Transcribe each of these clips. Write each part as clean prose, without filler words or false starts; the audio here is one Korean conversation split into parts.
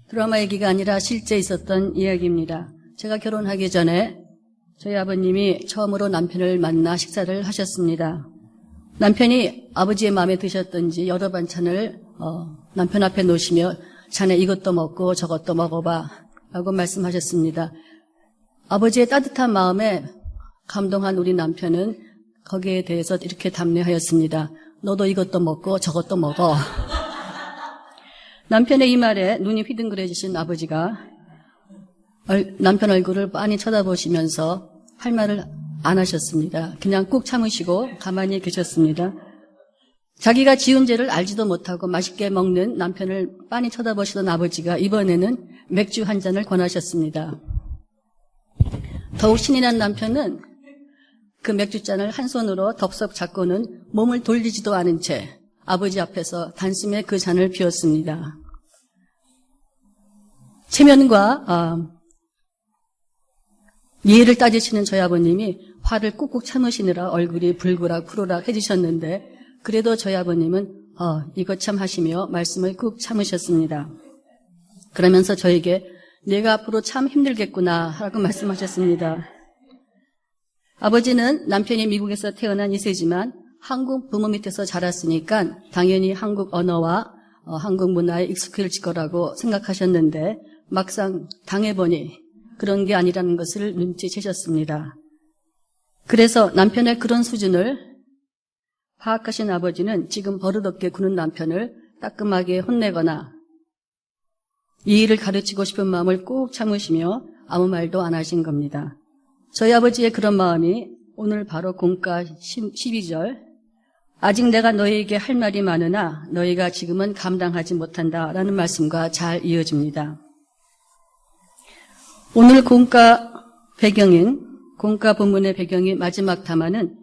드라마 얘기가 아니라 실제 있었던 이야기입니다. 제가 결혼하기 전에 저희 아버님이 처음으로 남편을 만나 식사를 하셨습니다. 남편이 아버지의 마음에 드셨던지 여러 반찬을 남편 앞에 놓으시며 자네 이것도 먹고 저것도 먹어봐 라고 말씀하셨습니다. 아버지의 따뜻한 마음에 감동한 우리 남편은 거기에 대해서 이렇게 답례하였습니다. 너도 이것도 먹고 저것도 먹어. 남편의 이 말에 눈이 휘둥그레지신 아버지가 남편 얼굴을 빤히 쳐다보시면서 할 말을 안 하셨습니다. 그냥 꾹 참으시고 가만히 계셨습니다. 자기가 지은 죄를 알지도 못하고 맛있게 먹는 남편을 빤히 쳐다보시던 아버지가 이번에는 맥주 한 잔을 권하셨습니다. 더욱 신이 난 남편은 그 맥주잔을 한 손으로 덥석 잡고는 몸을 돌리지도 않은 채 아버지 앞에서 단숨에 그 잔을 비웠습니다. 체면과 예의를 따지시는 저희 아버님이 화를 꾹꾹 참으시느라 얼굴이 불그락 푸르락 해지셨는데 그래도 저희 아버님은 이것 참 하시며 말씀을 꾹 참으셨습니다. 그러면서 저에게 내가 앞으로 참 힘들겠구나 하고 말씀하셨습니다. 아버지는 남편이 미국에서 태어난 2세지만 한국 부모 밑에서 자랐으니까 당연히 한국 언어와 한국 문화에 익숙해질 거라고 생각하셨는데 막상 당해보니 그런 게 아니라는 것을 눈치채셨습니다. 그래서 남편의 그런 수준을 파악하신 아버지는 지금 버릇없게 구는 남편을 따끔하게 혼내거나 이 일을 가르치고 싶은 마음을 꾹 참으시며 아무 말도 안 하신 겁니다. 저희 아버지의 그런 마음이 오늘 바로 공과 12절 아직 내가 너희에게 할 말이 많으나 너희가 지금은 감당하지 못한다라는 말씀과 잘 이어집니다. 오늘 공과 본문의 배경인 마지막 담화는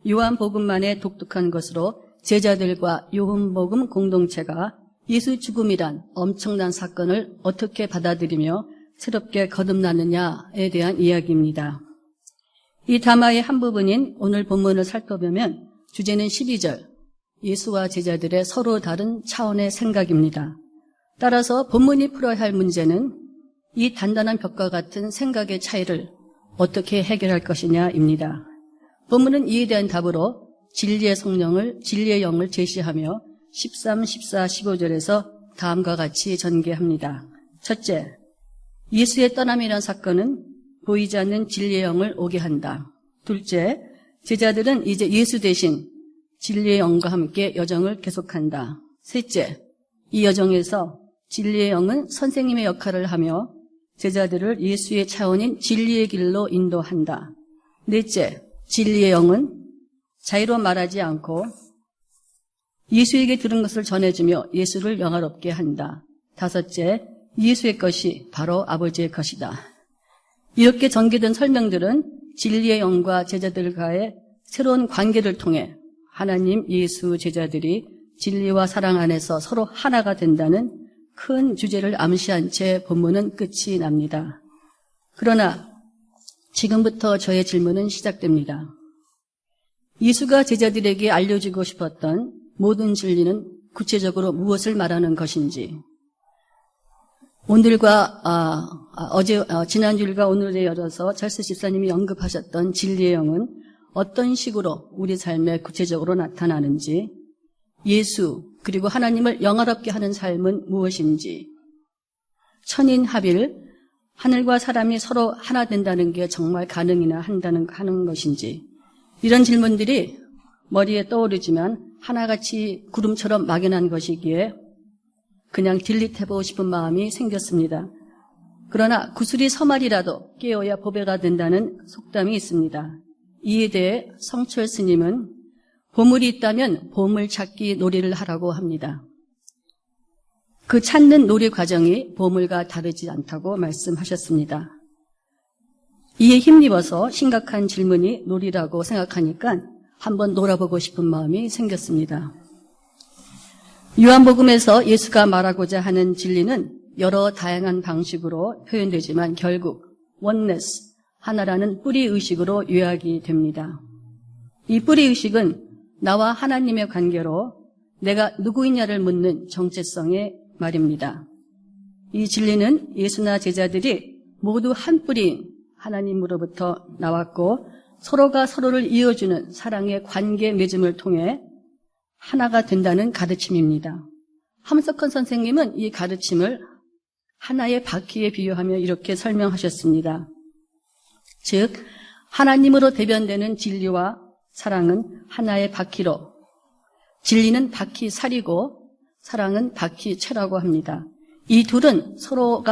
요한복음만의 독특한 것으로 제자들과 요한복음 공동체가 예수 죽음이란 엄청난 사건을 어떻게 받아들이며 새롭게 거듭나느냐에 대한 이야기입니다. 이 담화의 한 부분인 오늘 본문을 살펴보면 주제는 12절, 예수와 제자들의 서로 다른 차원의 생각입니다. 따라서 본문이 풀어야 할 문제는 이 단단한 벽과 같은 생각의 차이를 어떻게 해결할 것이냐입니다. 본문은 이에 대한 답으로 진리의 영을 제시하며 13, 14, 15절에서 다음과 같이 전개합니다. 첫째, 예수의 떠남이라는 사건은 보이지 않는 진리의 영을 오게 한다. 둘째, 제자들은 이제 예수 대신 진리의 영과 함께 여정을 계속한다. 셋째, 이 여정에서 진리의 영은 선생님의 역할을 하며 제자들을 예수의 차원인 진리의 길로 인도한다. 넷째, 진리의 영은 자유로 말하지 않고 예수에게 들은 것을 전해주며 예수를 영화롭게 한다. 다섯째, 예수의 것이 바로 아버지의 것이다. 이렇게 전개된 설명들은 진리의 영과 제자들과의 새로운 관계를 통해 하나님, 예수, 제자들이 진리와 사랑 안에서 서로 하나가 된다는 큰 주제를 암시한 채 본문은 끝이 납니다. 그러나 지금부터 저의 질문은 시작됩니다. 예수가 제자들에게 알려주고 싶었던 모든 진리는 구체적으로 무엇을 말하는 것인지, 지난주일과 오늘에 이어서 철수 집사님이 언급하셨던 진리의 영은 어떤 식으로 우리 삶에 구체적으로 나타나는지, 예수 그리고 하나님을 영화롭게 하는 삶은 무엇인지, 천인합일, 하늘과 사람이 서로 하나 된다는 게 정말 가능이나 하는 것인지, 이런 질문들이 머리에 떠오르지만 하나같이 구름처럼 막연한 것이기에 그냥 딜릿해보고 싶은 마음이 생겼습니다. 그러나 구슬이 서말이라도 깨어야 보배가 된다는 속담이 있습니다. 이에 대해 성철 스님은 보물이 있다면 보물찾기 놀이를 하라고 합니다. 그 찾는 놀이 과정이 보물과 다르지 않다고 말씀하셨습니다. 이에 힘입어서 심각한 질문이 놀이라고 생각하니까 한번 놀아보고 싶은 마음이 생겼습니다. 요한복음에서 예수가 말하고자 하는 진리는 여러 다양한 방식으로 표현되지만 결국 oneness, 하나라는 뿌리의식으로 요약이 됩니다. 이 뿌리의식은 나와 하나님의 관계로 내가 누구이냐를 묻는 정체성의 말입니다. 이 진리는 예수나 제자들이 모두 한 뿌리인 하나님으로부터 나왔고 서로가 서로를 이어주는 사랑의 관계 맺음을 통해 하나가 된다는 가르침입니다. 함석헌 선생님은 이 가르침을 하나의 바퀴에 비유하며 이렇게 설명하셨습니다. 즉 하나님으로 대변되는 진리와 사랑은 하나의 바퀴로, 진리는 바퀴살이고 사랑은 바퀴채라고 합니다. 이 둘은 서로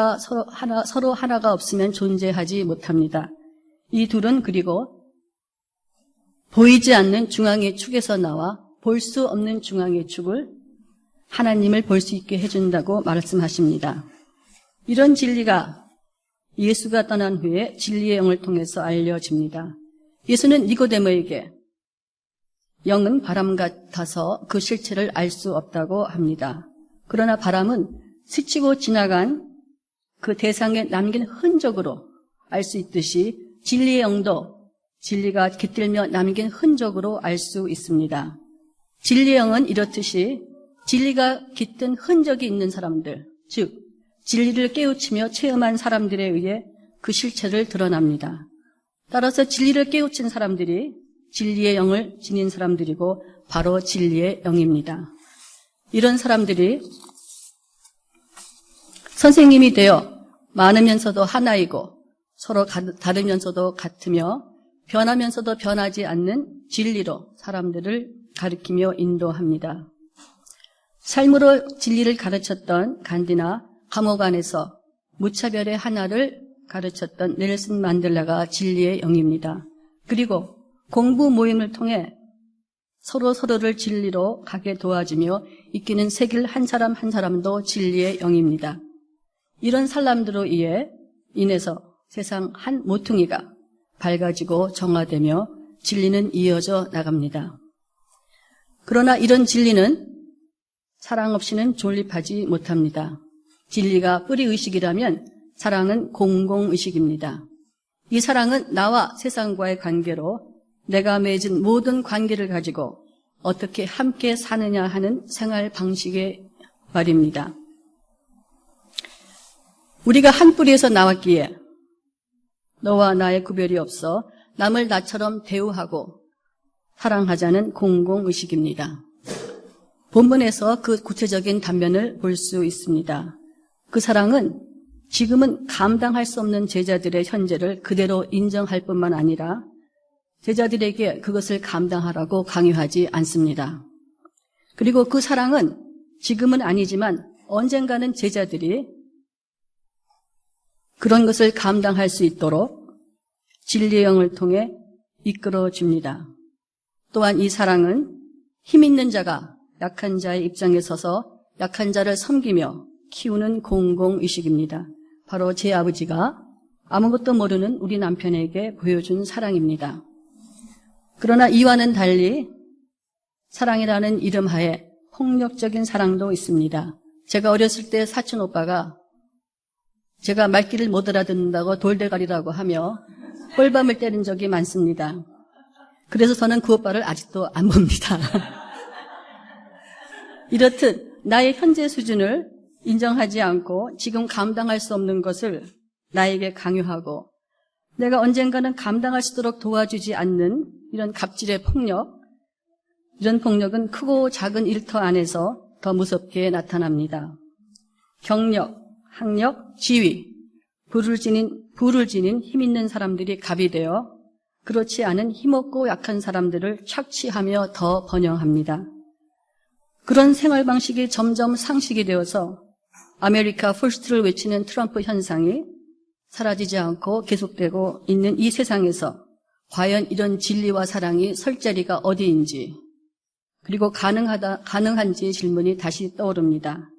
하나가 없으면 존재하지 못합니다. 이 둘은 그리고 보이지 않는 중앙의 축에서 나와 볼 수 없는 중앙의 축을 하나님을 볼 수 있게 해준다고 말씀하십니다. 이런 진리가 예수가 떠난 후에 진리의 영을 통해서 알려집니다. 예수는 니고데모에게 영은 바람 같아서 그 실체를 알 수 없다고 합니다. 그러나 바람은 스치고 지나간 그 대상에 남긴 흔적으로 알 수 있듯이 진리의 영도 진리가 깃들며 남긴 흔적으로 알 수 있습니다. 진리의 영은 이렇듯이 진리가 깃든 흔적이 있는 사람들, 즉 진리를 깨우치며 체험한 사람들에 의해 그 실체를 드러납니다. 따라서 진리를 깨우친 사람들이 진리의 영을 지닌 사람들이고 바로 진리의 영입니다. 이런 사람들이 선생님이 되어 많으면서도 하나이고 서로 다르면서도 같으며 변하면서도 변하지 않는 진리로 사람들을 가르치며 인도합니다. 삶으로 진리를 가르쳤던 간디나 감옥 안에서 무차별의 하나를 가르쳤던 넬슨 만델라가 진리의 영입니다. 그리고 공부 모임을 통해 서로를 진리로 가게 도와주며 이끄는 세길 한 사람 한 사람도 진리의 영입니다. 이런 사람들로 인해서 세상 한 모퉁이가 밝아지고 정화되며 진리는 이어져 나갑니다. 그러나 이런 진리는 사랑 없이는 존립하지 못합니다. 진리가 뿌리의식이라면 사랑은 공공의식입니다. 이 사랑은 나와 세상과의 관계로 내가 맺은 모든 관계를 가지고 어떻게 함께 사느냐 하는 생활 방식의 말입니다. 우리가 한 뿌리에서 나왔기에 너와 나의 구별이 없어 남을 나처럼 대우하고 사랑하자는 공공의식입니다. 본문에서 그 구체적인 단면을 볼 수 있습니다. 그 사랑은 지금은 감당할 수 없는 제자들의 현재를 그대로 인정할 뿐만 아니라 제자들에게 그것을 감당하라고 강요하지 않습니다. 그리고 그 사랑은 지금은 아니지만 언젠가는 제자들이 그런 것을 감당할 수 있도록 진리의 영을 통해 이끌어줍니다. 또한 이 사랑은 힘 있는 자가 약한 자의 입장에 서서 약한 자를 섬기며 키우는 공공의식입니다. 바로 제 아버지가 아무것도 모르는 우리 남편에게 보여준 사랑입니다. 그러나 이와는 달리 사랑이라는 이름 하에 폭력적인 사랑도 있습니다. 제가 어렸을 때 사촌 오빠가 제가 말귀를 못 알아듣는다고 돌대가리라고 하며 꿀밤을 때린 적이 많습니다. 그래서 저는 그 오빠를 아직도 안 봅니다. 이렇듯 나의 현재 수준을 인정하지 않고 지금 감당할 수 없는 것을 나에게 강요하고 내가 언젠가는 감당할 수 있도록 도와주지 않는 이런 갑질의 폭력, 이런 폭력은 크고 작은 일터 안에서 더 무섭게 나타납니다. 경력, 학력, 지위, 부를 지닌 힘 있는 사람들이 갑이 되어 그렇지 않은 힘없고 약한 사람들을 착취하며 더 번영합니다. 그런 생활 방식이 점점 상식이 되어서 아메리카 퍼스트를 외치는 트럼프 현상이 사라지지 않고 계속되고 있는 이 세상에서 과연 이런 진리와 사랑이 설 자리가 어디인지 그리고 가능한지 질문이 다시 떠오릅니다.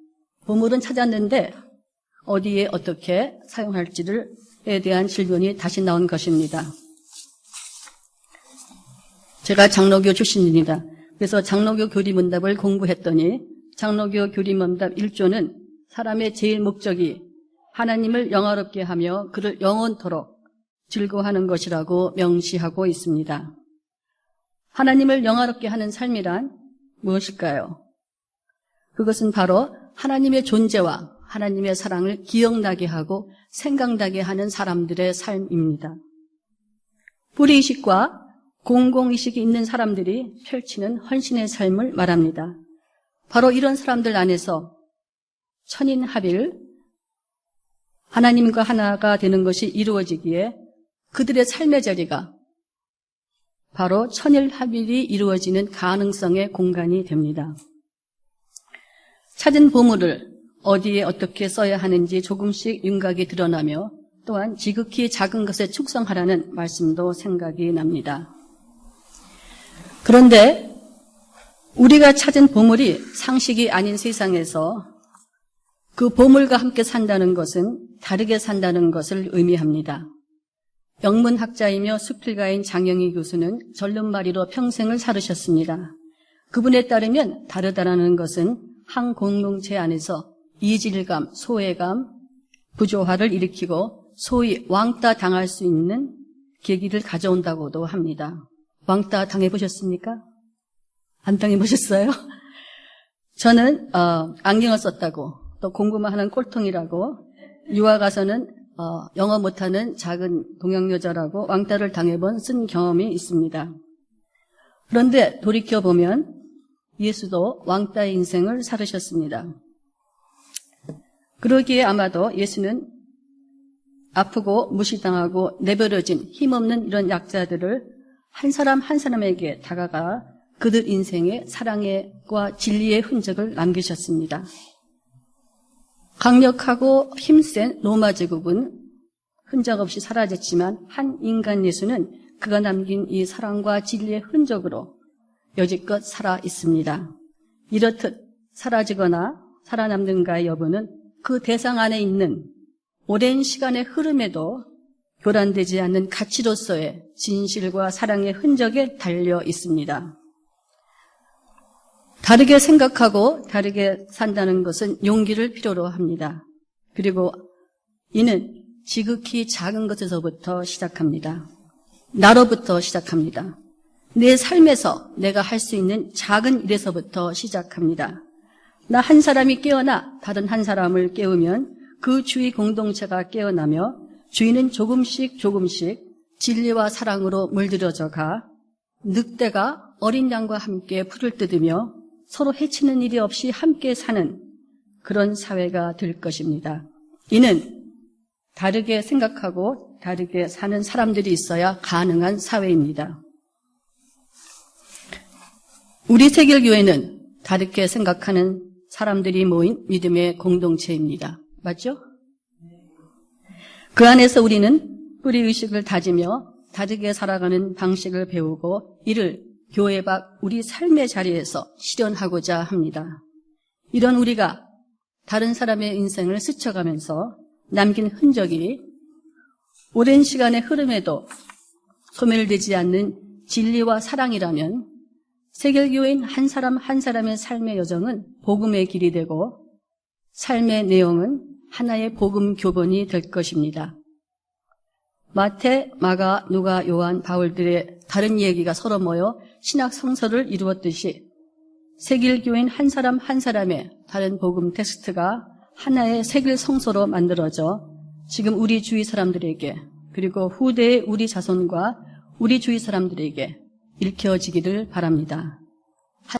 보물은 찾았는데 어디에 어떻게 사용할지에 대한 질문이 다시 나온 것입니다. 제가 장로교 출신입니다. 그래서 장로교 교리문답을 공부했더니 장로교 교리문답 1조는 사람의 제일 목적이 하나님을 영화롭게 하며 그를 영원토록 즐거워하는 것이라고 명시하고 있습니다. 하나님을 영화롭게 하는 삶이란 무엇일까요? 그것은 바로 하나님의 존재와 하나님의 사랑을 기억나게 하고 생각나게 하는 사람들의 삶입니다. 불의의식과 공공의식이 있는 사람들이 펼치는 헌신의 삶을 말합니다. 바로 이런 사람들 안에서 천인합일, 하나님과 하나가 되는 것이 이루어지기에 그들의 삶의 자리가 바로 천일합일이 이루어지는 가능성의 공간이 됩니다. 찾은 보물을 어디에 어떻게 써야 하는지 조금씩 윤곽이 드러나며 또한 지극히 작은 것에 충성하라는 말씀도 생각이 납니다. 그런데 우리가 찾은 보물이 상식이 아닌 세상에서 그 보물과 함께 산다는 것은 다르게 산다는 것을 의미합니다. 영문학자이며 수필가인 장영희 교수는 절름말이로 평생을 살으셨습니다. 그분에 따르면 다르다라는 것은 한 공동체 안에서 이질감, 소외감, 부조화를 일으키고 소위 왕따 당할 수 있는 계기를 가져온다고도 합니다. 왕따 당해보셨습니까? 안 당해보셨어요? 저는 안경을 썼다고, 또 공부만 하는 꼴통이라고, 유학 가서는 영어 못하는 작은 동양 여자라고 왕따를 당해본 쓴 경험이 있습니다. 그런데 돌이켜보면 예수도 왕따의 인생을 살으셨습니다. 그러기에 아마도 예수는 아프고 무시당하고 내버려진 힘없는 이런 약자들을 한 사람 한 사람에게 다가가 그들 인생의 사랑과 진리의 흔적을 남기셨습니다. 강력하고 힘센 로마 제국은 흔적 없이 사라졌지만 한 인간 예수는 그가 남긴 이 사랑과 진리의 흔적으로 여지껏 살아 있습니다. 이렇듯 사라지거나 살아남는가의 여부는 그 대상 안에 있는 오랜 시간의 흐름에도 교란되지 않는 가치로서의 진실과 사랑의 흔적에 달려 있습니다. 다르게 생각하고 다르게 산다는 것은 용기를 필요로 합니다. 그리고 이는 지극히 작은 것에서부터 시작합니다. 나로부터 시작합니다. 내 삶에서 내가 할 수 있는 작은 일에서부터 시작합니다. 나 한 사람이 깨어나 다른 한 사람을 깨우면 그 주위 공동체가 깨어나며 주위는 조금씩 진리와 사랑으로 물들여져 가 늑대가 어린 양과 함께 풀을 뜯으며 서로 해치는 일이 없이 함께 사는 그런 사회가 될 것입니다. 이는 다르게 생각하고 다르게 사는 사람들이 있어야 가능한 사회입니다. 우리 세길교회는 다르게 생각하는 사람들이 모인 믿음의 공동체입니다. 맞죠? 그 안에서 우리는 뿌리의식을 다지며 다르게 살아가는 방식을 배우고 이를 교회 밖 우리 삶의 자리에서 실현하고자 합니다. 이런 우리가 다른 사람의 인생을 스쳐가면서 남긴 흔적이 오랜 시간의 흐름에도 소멸되지 않는 진리와 사랑이라면 세결교인 한 사람 한 사람의 삶의 여정은 복음의 길이 되고 삶의 내용은 하나의 복음 교본이 될 것입니다. 마태, 마가, 누가, 요한, 바울들의 다른 얘기가 서로 모여 신학 성서를 이루었듯이 세길교인 한 사람 한 사람의 다른 복음 텍스트가 하나의 세길 성서로 만들어져 지금 우리 주위 사람들에게 그리고 후대의 우리 자손과 우리 주위 사람들에게 읽혀지기를 바랍니다.